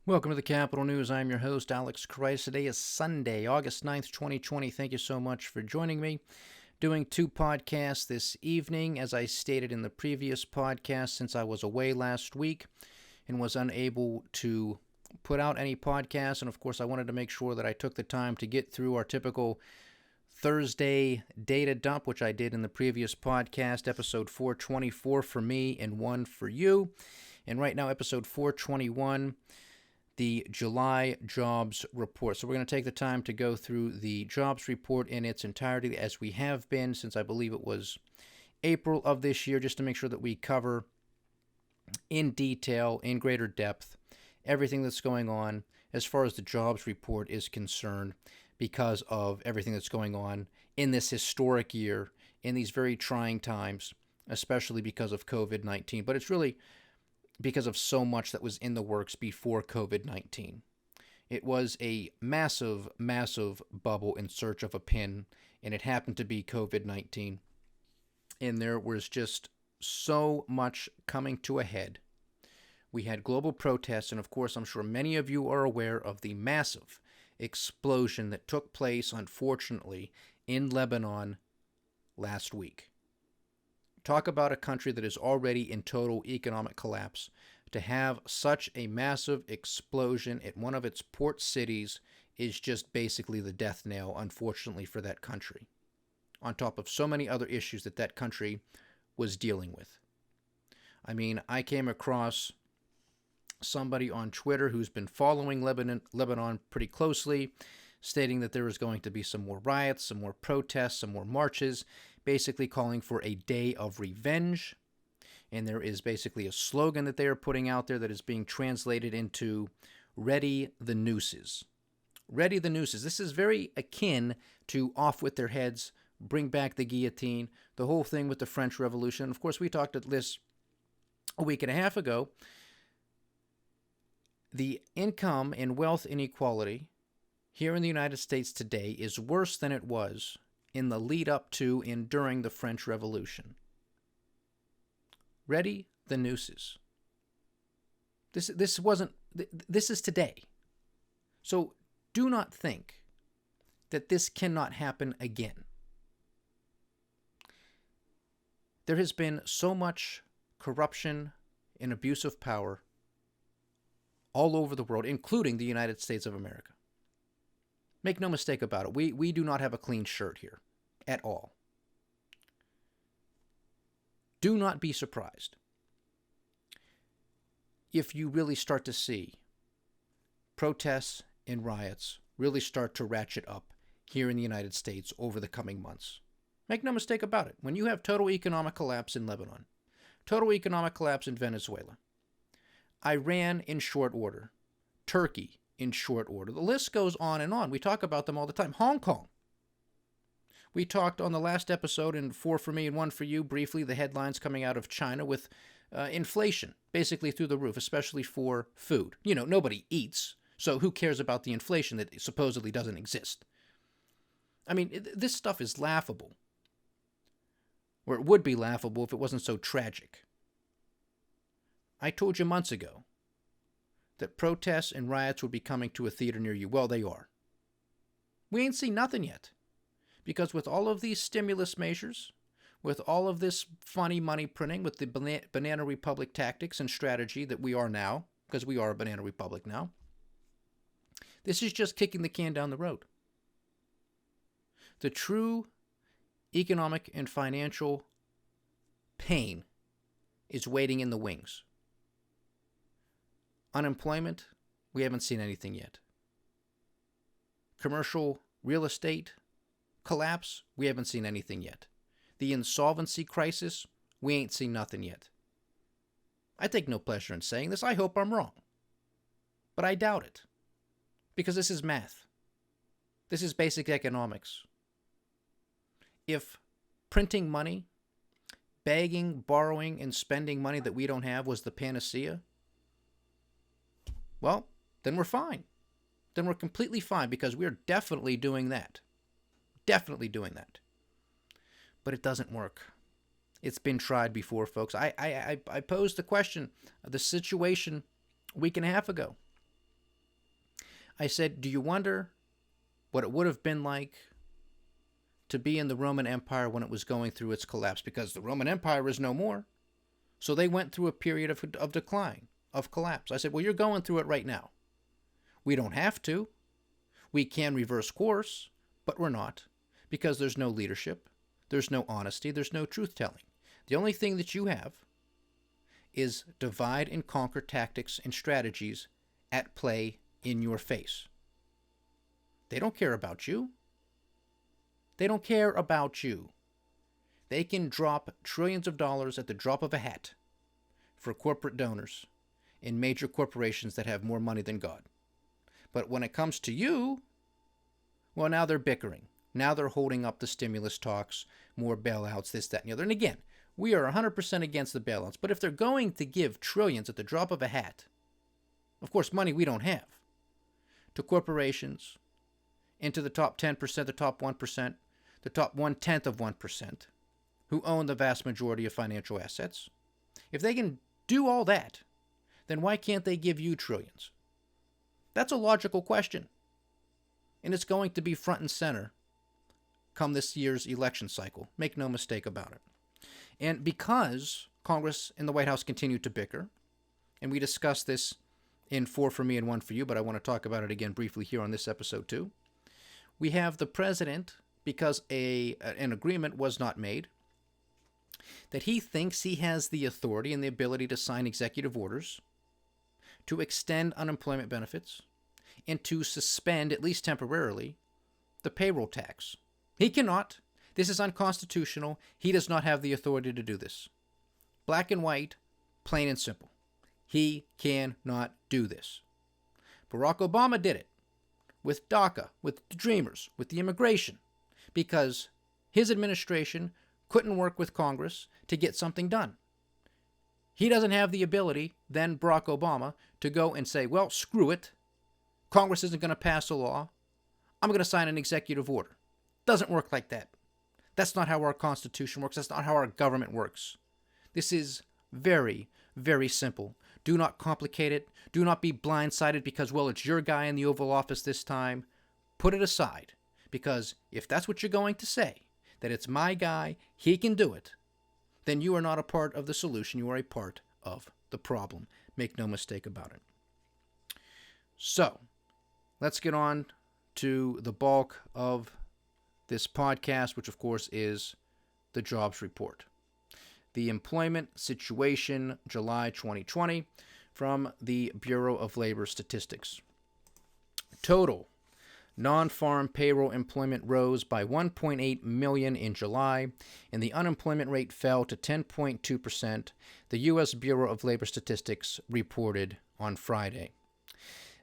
Welcome to the Capital News. I'm your host, Alex Christ. Today is Sunday, August 9th, 2020. Thank you so much for joining me. Doing two podcasts this evening, as I stated in the previous podcast, since I was away last week and was unable to put out any podcasts. And of course, I wanted to make sure that I took the time to get through our typical Thursday data dump, which I did in the previous podcast, episode 424 for me and one for you. And right now, episode 421, the July jobs report. So we're going to take the time to go through the jobs report in its entirety, as we have been since I believe it was April of this year, just to make sure that we cover in detail, in greater depth, everything that's going on as far as the jobs report is concerned, because of everything that's going on in this historic year, in these very trying times, especially because of COVID-19. But it's really because of so much that was in the works before COVID-19. It was a massive, massive bubble in search of a pin, and it happened to be COVID-19. And there was just so much coming to a head. We had global protests, and of course, I'm sure many of you are aware of the massive explosion that took place, unfortunately, in Lebanon last week. Talk about a country that is already in total economic collapse. To have such a massive explosion at one of its port cities is just basically the death knell, unfortunately, for that country, on top of so many other issues that that country was dealing with. I mean, I came across somebody on Twitter who's been following Lebanon pretty closely, stating that there was going to be some more riots, some more protests, some more marches, basically calling for a day of revenge. And there is basically a slogan that they are putting out there that is being translated into "Ready the Nooses." Ready the Nooses. This is very akin to "Off with their heads," "Bring back the guillotine," the whole thing with the French Revolution. Of course, we talked at this a week and a half ago. The income and wealth inequality here in the United States today is worse than it was in the lead up to and during the French Revolution. Ready the nooses. This is today. So do not think that this cannot happen again. There has been so much corruption and abuse of power all over the world, including the United States of America. Make no mistake about it. We do not have a clean shirt here at all. Do not be surprised if you really start to see protests and riots really start to ratchet up here in the United States over the coming months. Make no mistake about it. When you have total economic collapse in Lebanon, total economic collapse in Venezuela, Iran in short order, Turkey in short order. The list goes on and on. We talk about them all the time. Hong Kong. We talked on the last episode, in 4 for me and 1 for you, briefly, the headlines coming out of China with inflation basically through the roof, especially for food. You know, nobody eats, so who cares about the inflation that supposedly doesn't exist? I mean, this stuff is laughable. Or it would be laughable if it wasn't so tragic. I told you months ago that protests and riots would be coming to a theater near you. Well, they are. We ain't seen nothing yet. Because with all of these stimulus measures, with all of this funny money printing, with the Banana Republic tactics and strategy that we are now, because we are a Banana Republic now, this is just kicking the can down the road. The true economic and financial pain is waiting in the wings. Unemployment, we haven't seen anything yet. Commercial real estate collapse, we haven't seen anything yet. The insolvency crisis, we ain't seen nothing yet. I take no pleasure in saying this. I hope I'm wrong. But I doubt it. Because this is math. This is basic economics. If printing money, begging, borrowing, and spending money that we don't have was the panacea, well, then we're fine. Then we're completely fine, because we're definitely doing that. Definitely doing that. But it doesn't work. It's been tried before, folks. I posed the question of the situation a week and a half ago. I said, do you wonder what it would have been like to be in the Roman Empire when it was going through its collapse? Because the Roman Empire is no more. So they went through a period of decline, of collapse. I said, well, you're going through it right now. We don't have to. We can reverse course, but we're not, because there's no leadership, there's no honesty, there's no truth-telling. The only thing that you have is divide and conquer tactics and strategies at play in your face. They don't care about you. They don't care about you. They can drop trillions of dollars at the drop of a hat for corporate donors in major corporations that have more money than God. But when it comes to you, well, now they're bickering. Now they're holding up the stimulus talks, more bailouts, this, that, and the other. And again, we are 100% against the bailouts. But if they're going to give trillions at the drop of a hat, of course, money we don't have, to corporations, into the top 10%, the top 1%, the top 1/10 of 1%, who own the vast majority of financial assets, if they can do all that, then why can't they give you trillions? That's a logical question. And it's going to be front and center come this year's election cycle. Make no mistake about it. And because Congress and the White House continue to bicker, and we discussed this in 4 for Me and 1 for You, but I want to talk about it again briefly here on this episode too. We have the president, because an agreement was not made, that he thinks he has the authority and the ability to sign executive orders to extend unemployment benefits and to suspend, at least temporarily, the payroll tax. He cannot. This is unconstitutional. He does not have the authority to do this. Black and white, plain and simple. He cannot do this. Barack Obama did it with DACA, with the Dreamers, with the immigration, because his administration couldn't work with Congress to get something done. He doesn't have the ability, then Barack Obama, to go and say, well, screw it. Congress isn't going to pass a law. I'm going to sign an executive order. Doesn't work like that. That's not how our Constitution works. That's not how our government works. This is very, very simple. Do not complicate it. Do not be blindsided because, well, it's your guy in the Oval Office this time. Put it aside, because if that's what you're going to say, that it's my guy, he can do it, then you are not a part of the solution. You are a part of the problem. Make no mistake about it. So, let's get on to the bulk of this podcast, which of course is the jobs report. The employment situation, July 2020, from the Bureau of Labor Statistics. Total non-farm payroll employment rose by 1.8 million in July, and the unemployment rate fell to 10.2%, the U.S. Bureau of Labor Statistics reported on Friday.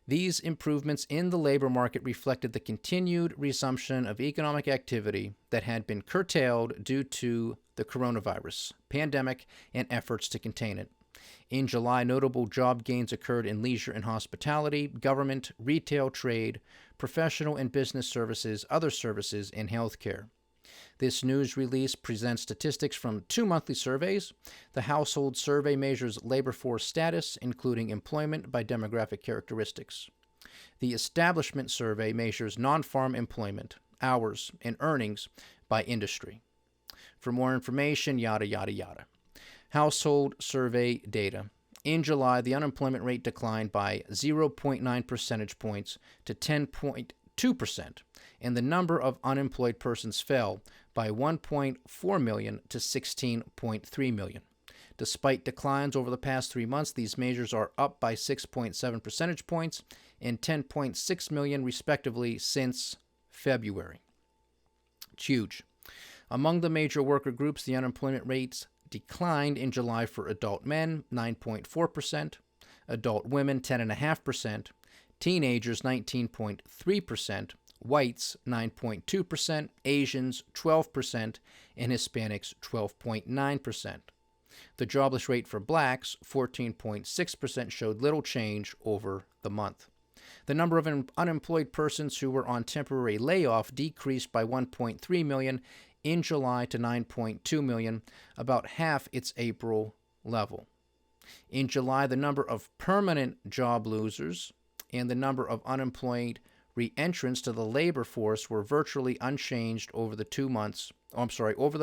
These improvements in the labor market reflected the continued resumption of economic activity that had been curtailed due to the coronavirus pandemic and efforts to contain it. In July, notable job gains occurred in leisure and hospitality, government, retail, trade, professional and business services, other services, and healthcare. This news release presents statistics from 2 monthly surveys. The Household Survey measures labor force status, including employment by demographic characteristics. The Establishment Survey measures non-farm employment, hours, and earnings by industry. For more information, yada, yada, yada. Household Survey data. In July, the unemployment rate declined by 0.9 percentage points to 10.2%, and the number of unemployed persons fell by 1.4 million to 16.3 million. Despite declines over the past 3 months, these measures are up by 6.7 percentage points and 10.6 million, respectively, since February. It's huge. Among the major worker groups, the unemployment rates declined in July for adult men, 9.4%, adult women, 10.5%, teenagers, 19.3%, whites, 9.2%, Asians, 12%, and Hispanics, 12.9%. The jobless rate for blacks, 14.6%, showed little change over the month. The number of unemployed persons who were on temporary layoff decreased by 1.3 million in July to 9.2 million, about half its April level. In July, the number of permanent job losers and the number of unemployed re-entrants to the labor force were virtually unchanged over the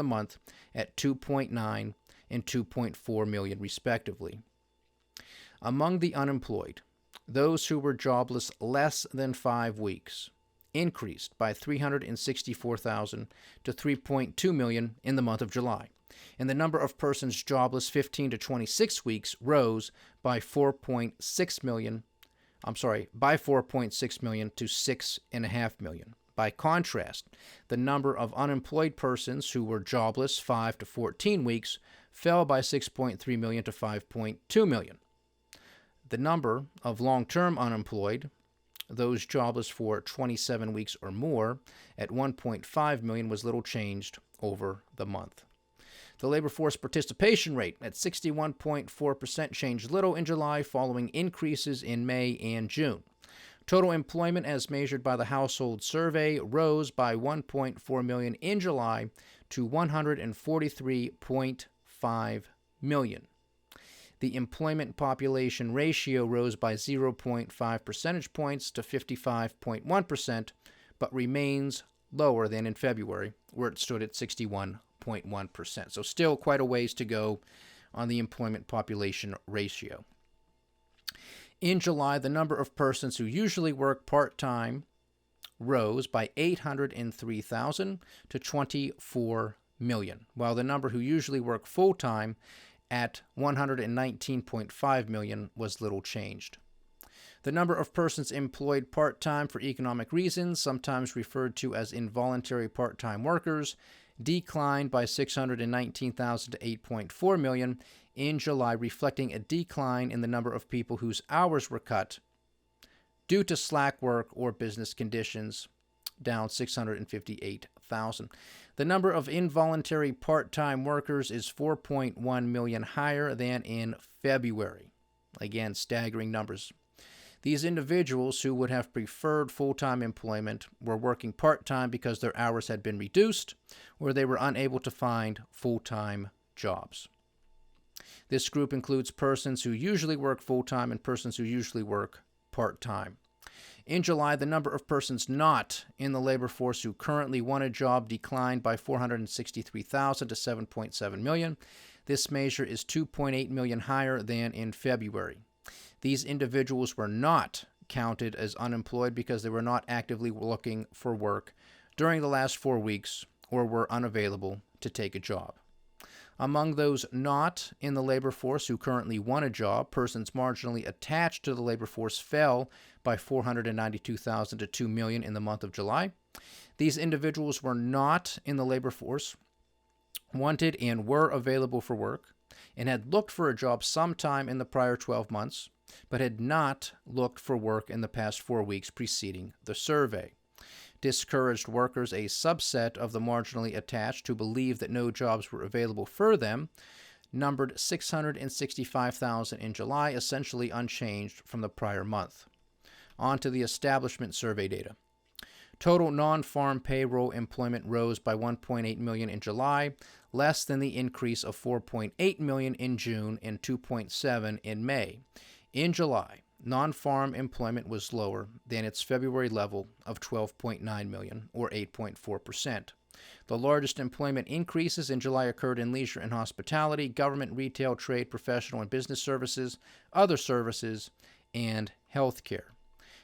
month at 2.9 and 2.4 million respectively. Among the unemployed, those who were jobless less than 5 weeks increased by 364,000 to 3.2 million in the month of July, and the number of persons jobless 15 to 26 weeks rose by 4.6 million to 6.5 million. By contrast, the number of unemployed persons who were jobless 5 to 14 weeks fell by 6.3 million to 5.2 million. The number of long-term unemployed, those jobless for 27 weeks or more, at 1.5 million was little changed over the month. The labor force participation rate at 61.4% changed little in July following increases in May and June. Total employment as measured by the household survey rose by 1.4 million in July to 143.5 million. The employment population ratio rose by 0.5 percentage points to 55.1%, but remains lower than in February, where it stood at 61.1%. So still quite a ways to go on the employment population ratio. In July, the number of persons who usually work part-time rose by 803,000 to 24 million, while the number who usually work full-time at 119.5 million was little changed. The number of persons employed part-time for economic reasons, sometimes referred to as involuntary part-time workers, declined by 619,000 to 8.4 million in July, reflecting a decline in the number of people whose hours were cut due to slack work or business conditions, down 658,000. The number of involuntary part-time workers is 4.1 million higher than in February. Again, staggering numbers. These individuals who would have preferred full-time employment were working part-time because their hours had been reduced or they were unable to find full-time jobs. This group includes persons who usually work full-time and persons who usually work part-time. In July, the number of persons not in the labor force who currently want a job declined by 463,000 to 7.7 million. This measure is 2.8 million higher than in February. These individuals were not counted as unemployed because they were not actively looking for work during the last 4 weeks or were unavailable to take a job. Among those not in the labor force who currently want a job, persons marginally attached to the labor force fell by 492,000 to 2 million in the month of July. These individuals were not in the labor force, wanted and were available for work, and had looked for a job sometime in the prior 12 months, but had not looked for work in the past 4 weeks preceding the survey. Discouraged workers, a subset of the marginally attached who believed that no jobs were available for them, numbered 665,000 in July, essentially unchanged from the prior month. On to the establishment survey data. Total non-farm payroll employment rose by 1.8 million in July, less than the increase of 4.8 million in June and 2.7 in May. In July, non-farm employment was lower than its February level of 12.9 million, or 8.4%. The largest employment increases in July occurred in leisure and hospitality, government, retail, trade, professional and business services, other services, and healthcare.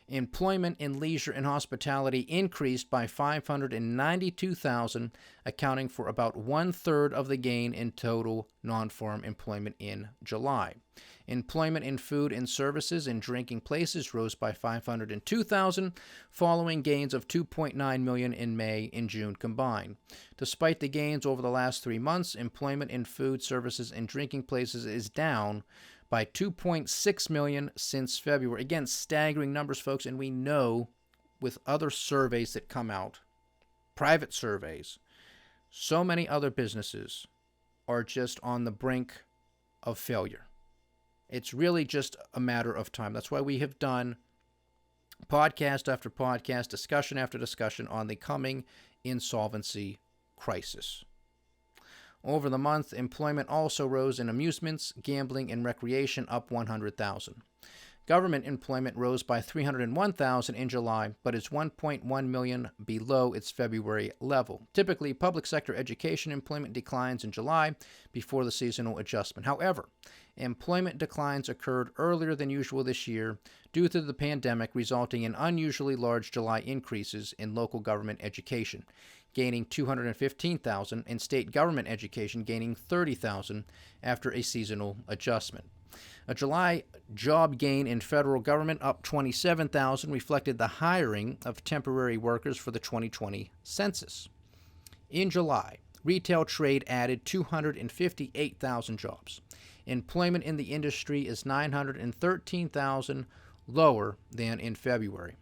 Employment in leisure and hospitality increased by 592,000, accounting for about one-third of the gain in total non-farm employment in July. Employment in food and services and drinking places rose by 502,000, following gains of 2.9 million in May and June combined. Despite the gains over the last 3 months, employment in food, services, and drinking places is down by 2.6 million since February. Again, staggering numbers, folks, and we know with other surveys that come out, private surveys, so many other businesses are just on the brink of failure. It's really just a matter of time. That's why we have done podcast after podcast, discussion after discussion on the coming insolvency crisis. Over the month, employment also rose in amusements, gambling, and recreation, up 100,000. Government employment rose by 301,000 in July, but is 1.1 million below its February level. Typically, public sector education employment declines in July before the seasonal adjustment. However, employment declines occurred earlier than usual this year due to the pandemic, resulting in unusually large July increases in local government education, gaining 215,000, and state government education gaining 30,000 after a seasonal adjustment. A July job gain in federal government, up 27,000, reflected the hiring of temporary workers for the 2020 census. In July, retail trade added 258,000 jobs. Employment in the industry is 913,000 lower than in February.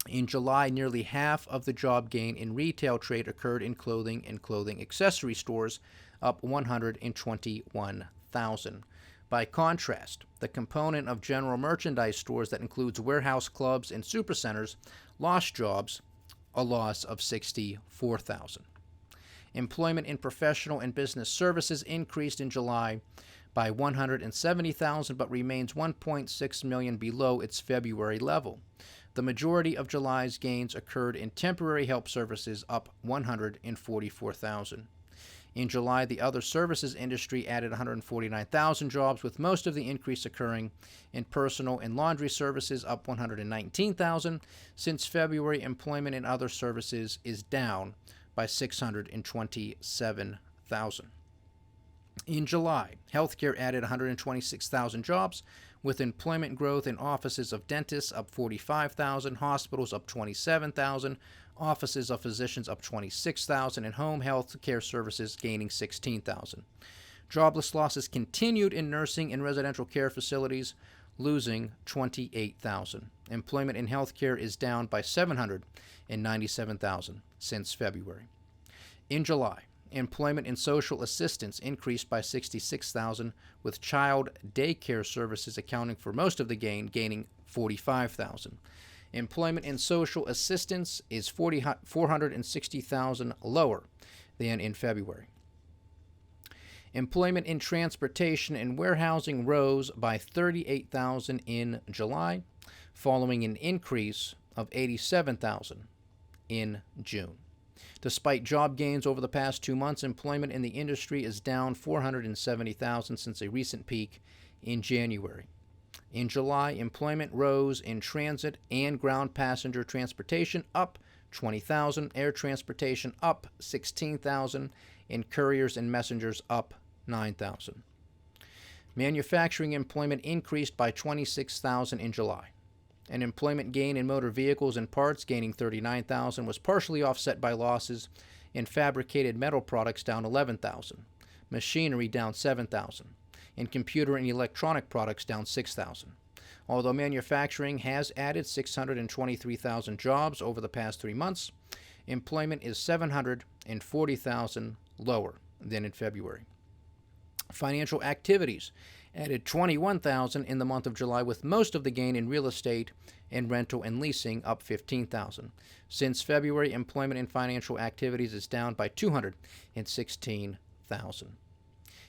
In July, nearly half of the job gain in retail trade occurred in clothing and clothing accessory stores, up 121,000. By contrast, the component of general merchandise stores that includes warehouse clubs and supercenters lost jobs, a loss of 64,000. Employment in professional and business services increased in July by 170,000 but remains 1.6 million below its February level. The majority of July's gains occurred in temporary help services, up 144,000. In July, the other services industry added 149,000 jobs, with most of the increase occurring in personal and laundry services, up 119,000. Since February, employment in other services is down by 627,000. In July, healthcare added 126,000 jobs, with employment growth in offices of dentists up 45,000, hospitals up 27,000, offices of physicians up 26,000, and home health care services gaining 16,000. Jobless losses continued in nursing and residential care facilities, losing 28,000. Employment in healthcare is down by 797,000 since February. In July, employment in social assistance increased by 66,000, with child daycare services accounting for most of the gain, gaining 45,000. Employment in social assistance is 460,000 lower than in February. Employment in transportation and warehousing rose by 38,000 in July, following an increase of 87,000 in June. Despite job gains over the past 2 months, employment in the industry is down 470,000 since a recent peak in January. In July, employment rose in transit and ground passenger transportation, up 20,000, air transportation up 16,000, and couriers and messengers up 9,000. Manufacturing employment increased by 26,000 in July. An employment gain in motor vehicles and parts, gaining 39,000, was partially offset by losses in fabricated metal products, down 11,000, machinery down 7,000, and computer and electronic products down 6,000. Although manufacturing has added 623,000 jobs over the past 3 months, employment is 740,000 lower than in February. Financial activities added 21,000 in the month of July, with most of the gain in real estate and rental and leasing, up 15,000. Since February, employment in financial activities is down by 216,000.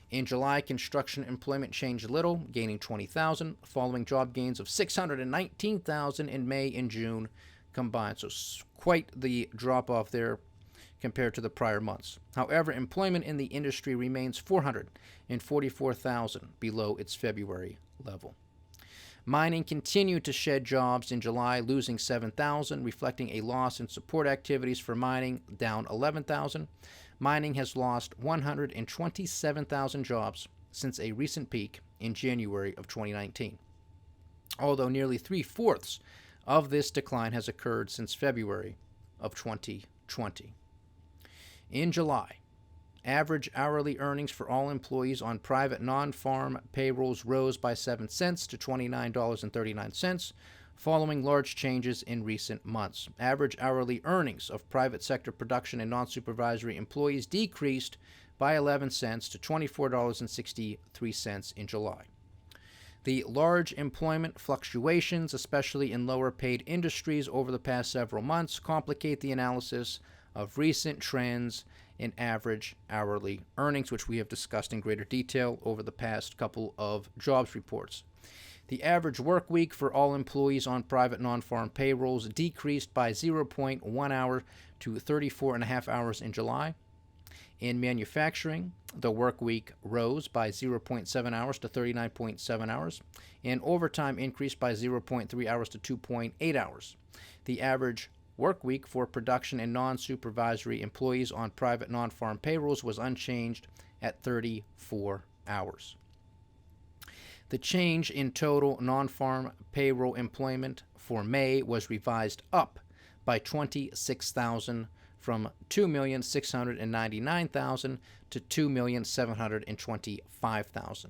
In July, construction employment changed little, gaining 20,000, following job gains of 619,000 in May and June combined. So quite the drop-off there compared to the prior months. However, employment in the industry remains 444,000 below its February level. Mining continued to shed jobs in July, losing 7,000, reflecting a loss in support activities for mining, down 11,000. Mining has lost 127,000 jobs since a recent peak in January of 2019, although nearly 3/4 of this decline has occurred since February of 2020. In July, average hourly earnings for all employees on private non-farm payrolls rose by 7 cents to $29.39, following large changes in recent months. Average hourly earnings of private sector production and non-supervisory employees decreased by 11 cents to $24.63 in July. The large employment fluctuations, especially in lower-paid industries over the past several months, complicate the analysis of recent trends in average hourly earnings, which we have discussed in greater detail over the past couple of jobs reports. The average work week for all employees on private non-farm payrolls decreased by 0.1 hour to 34.5 hours in July. In manufacturing, the work week rose by 0.7 hours to 39.7 hours, and overtime increased by 0.3 hours to 2.8 hours. The average work week for production and non-supervisory employees on private non-farm payrolls was unchanged at 34 hours. The change in total non-farm payroll employment for May was revised up by 26,000 from 2,699,000 to 2,725,000.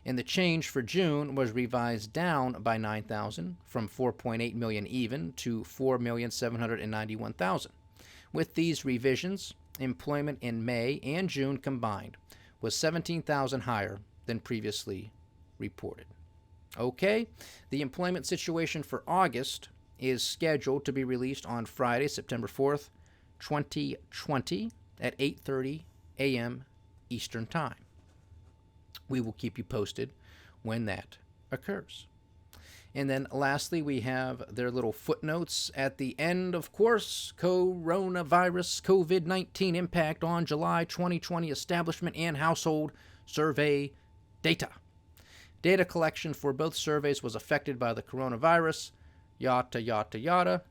And the change for June was revised down by 9,000 from 4.8 million even to 4,791,000. With these revisions, employment in May and June combined was 17,000 higher than previously reported. Okay, the employment situation for August is scheduled to be released on Friday, September 4th, 2020 at 8:30 a.m. Eastern Time. We will keep you posted when that occurs. And then lastly, we have their little footnotes at the end, of course, coronavirus COVID-19 impact on July 2020 establishment and household survey data. Data collection for both surveys was affected by the coronavirus, yada, yada, yada.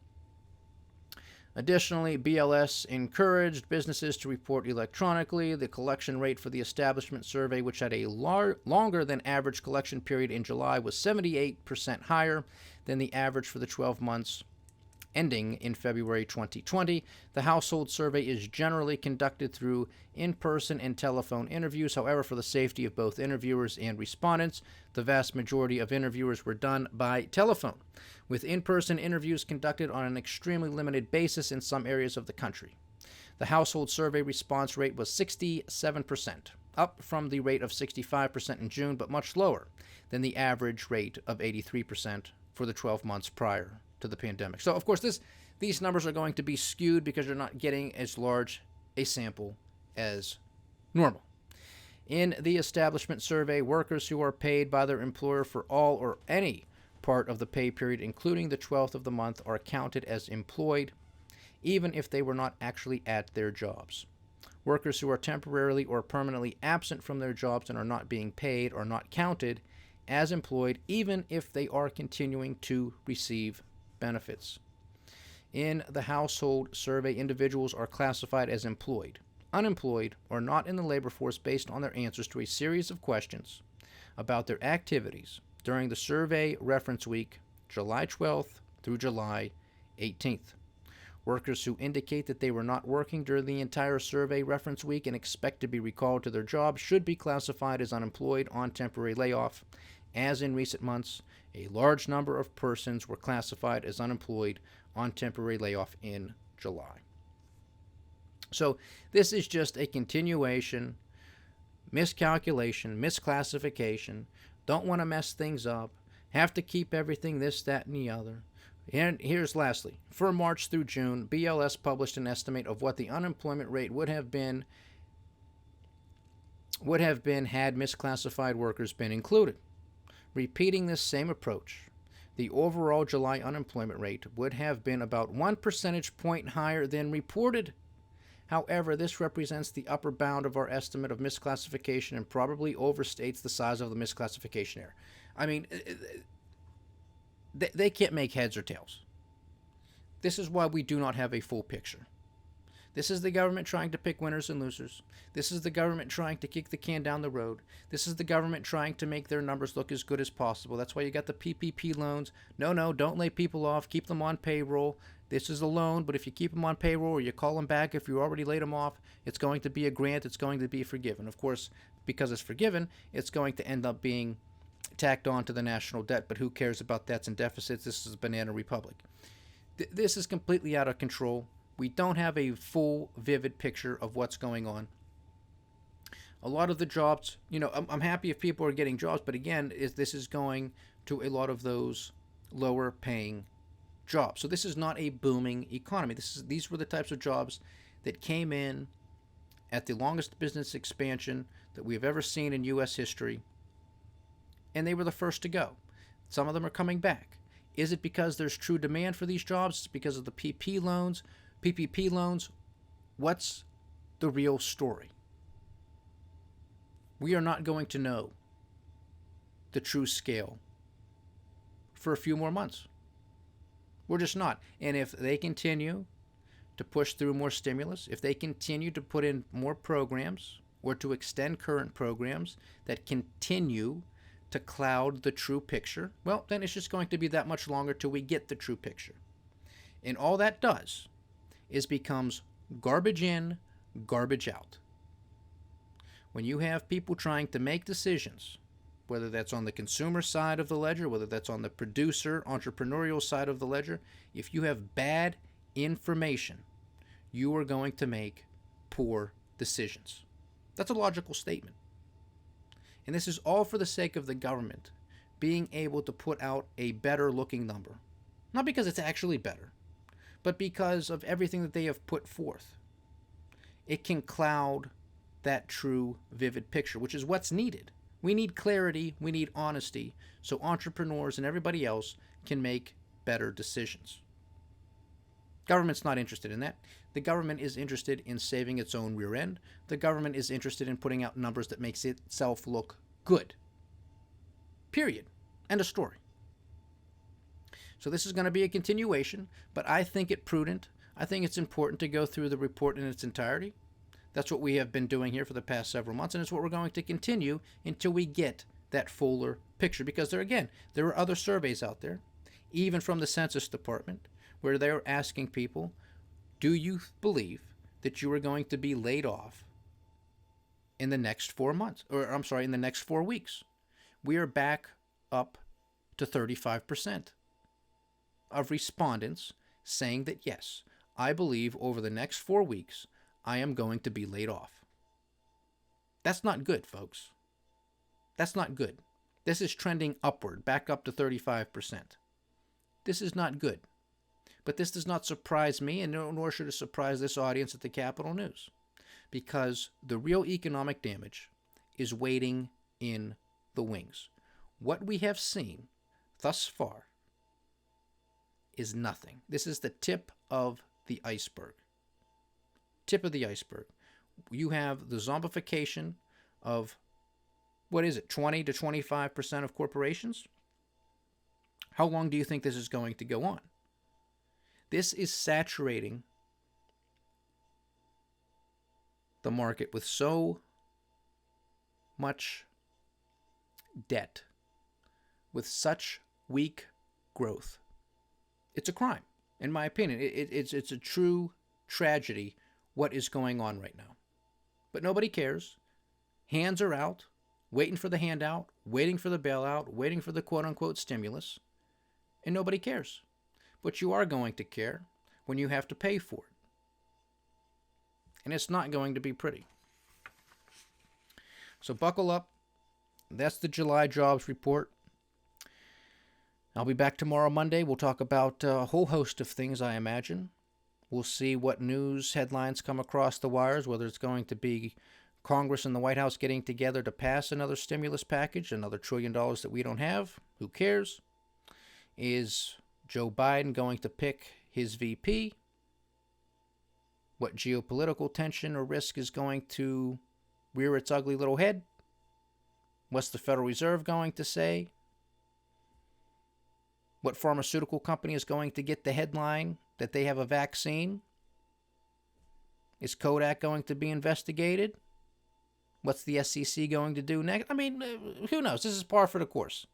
Additionally, BLS encouraged businesses to report electronically. The collection rate for the establishment survey, which had a longer than average collection period in July, was 78% higher than the average for the 12 months ending in February 2020. The household survey is generally conducted through in-person and telephone interviews. However, for the safety of both interviewers and respondents, the vast majority of interviewers were done by telephone, with in-person interviews conducted on an extremely limited basis in some areas of the country. The household survey response rate was 67%, up from the rate of 65% in June, but much lower than the average rate of 83% for the 12 months prior to the pandemic. So, of course, these numbers are going to be skewed because you're not getting as large a sample as normal. In the establishment survey, workers who are paid by their employer for all or any part of the pay period, including the 12th of the month, are counted as employed, even if they were not actually at their jobs. Workers who are temporarily or permanently absent from their jobs and are not being paid are not counted as employed, even if they are continuing to receive benefits. In the household survey, individuals are classified as employed, unemployed, or not in the labor force based on their answers to a series of questions about their activities during the survey reference week, July 12th through July 18th. Workers who indicate that they were not working during the entire survey reference week and expect to be recalled to their jobs should be classified as unemployed on temporary layoff. As in recent months, a large number of persons were classified as unemployed on temporary layoff in July. So this is just a continuation, miscalculation, misclassification, don't want to mess things up, have to keep everything this, that, and the other. And here's lastly, for March through June, BLS published an estimate of what the unemployment rate would have been had misclassified workers been included. Repeating this same approach, the overall July unemployment rate would have been about 1 percentage point higher than reported. However, this represents the upper bound of our estimate of misclassification and probably overstates the size of the misclassification error. I mean, they can't make heads or tails. This is why we do not have a full picture. This is the government trying to pick winners and losers. This is the government trying to kick the can down the road. This is the government trying to make their numbers look as good as possible. That's why you got the PPP loans. No, don't lay people off. Keep them on payroll. This is a loan, but if you keep them on payroll or you call them back if you already laid them off, it's going to be a grant. It's going to be forgiven. Of course, because it's forgiven, it's going to end up being tacked on to the national debt. But who cares about debts and deficits? This is a banana republic. This is completely out of control. We don't have a full, vivid picture of what's going on. A lot of the jobs, I'm happy if people are getting jobs, but again, this is going to a lot of those lower paying jobs. So this is not a booming economy. These were the types of jobs that came in at the longest business expansion that we have ever seen in U.S. history, and they were the first to go. Some of them are coming back. Is it because there's true demand for these jobs? Is it because of the PPP loans? What's the real story? We are not going to know the true scale for a few more months. We're just not. And if they continue to push through more stimulus, if they continue to put in more programs or to extend current programs that continue to cloud the true picture, well, then it's just going to be that much longer till we get the true picture. And all that does is becomes garbage in, garbage out. When you have people trying to make decisions, whether that's on the consumer side of the ledger, whether that's on the producer, entrepreneurial side of the ledger, if you have bad information, you are going to make poor decisions. That's a logical statement. And this is all for the sake of the government being able to put out a better looking number. Not because it's actually better, but because of everything that they have put forth. It can cloud that true, vivid picture, which is what's needed. We need clarity, we need honesty, so entrepreneurs and everybody else can make better decisions. Government's not interested in that. The government is interested in saving its own rear end. The government is interested in putting out numbers that makes itself look good. Period. End of story. So this is going to be a continuation, but I think it prudent. I think it's important to go through the report in its entirety. That's what we have been doing here for the past several months, and it's what we're going to continue until we get that fuller picture. Because there are other surveys out there, even from the Census Department, where they're asking people, do you believe that you are going to be laid off in the next 4 months? In the next 4 weeks. We are back up to 35% of respondents saying that yes, I believe over the next 4 weeks, I am going to be laid off. That's not good, folks. That's not good. This is trending upward, back up to 35%. This is not good. But this does not surprise me, and nor should it surprise this audience at the Kapital News, because the real economic damage is waiting in the wings. What we have seen thus far is nothing. This is the tip of the iceberg. Tip of the iceberg. You have the zombification of, 20 to 25% of corporations? How long do you think this is going to go on? This is saturating the market with so much debt, with such weak growth. It's a crime, in my opinion. It's a true tragedy what is going on right now. But nobody cares. Hands are out, waiting for the handout, waiting for the bailout, waiting for the quote-unquote stimulus, and nobody cares. But you are going to care when you have to pay for it. And it's not going to be pretty. So buckle up. That's the July jobs report. I'll be back tomorrow, Monday. We'll talk about a whole host of things, I imagine. We'll see what news headlines come across the wires, whether it's going to be Congress and the White House getting together to pass another stimulus package, another $1 trillion that we don't have. Who cares? Is Joe Biden going to pick his VP? What geopolitical tension or risk is going to rear its ugly little head? What's the Federal Reserve going to say? What pharmaceutical company is going to get the headline that they have a vaccine? Is Kodak going to be investigated? What's the SEC going to do next? I mean, who knows? This is par for the course.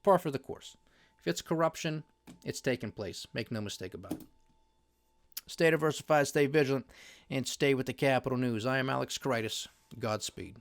Par for the course. If it's corruption, it's taking place. Make no mistake about it. Stay diversified, stay vigilant, and stay with the Kapital News. I am Alex Kreitis. Godspeed.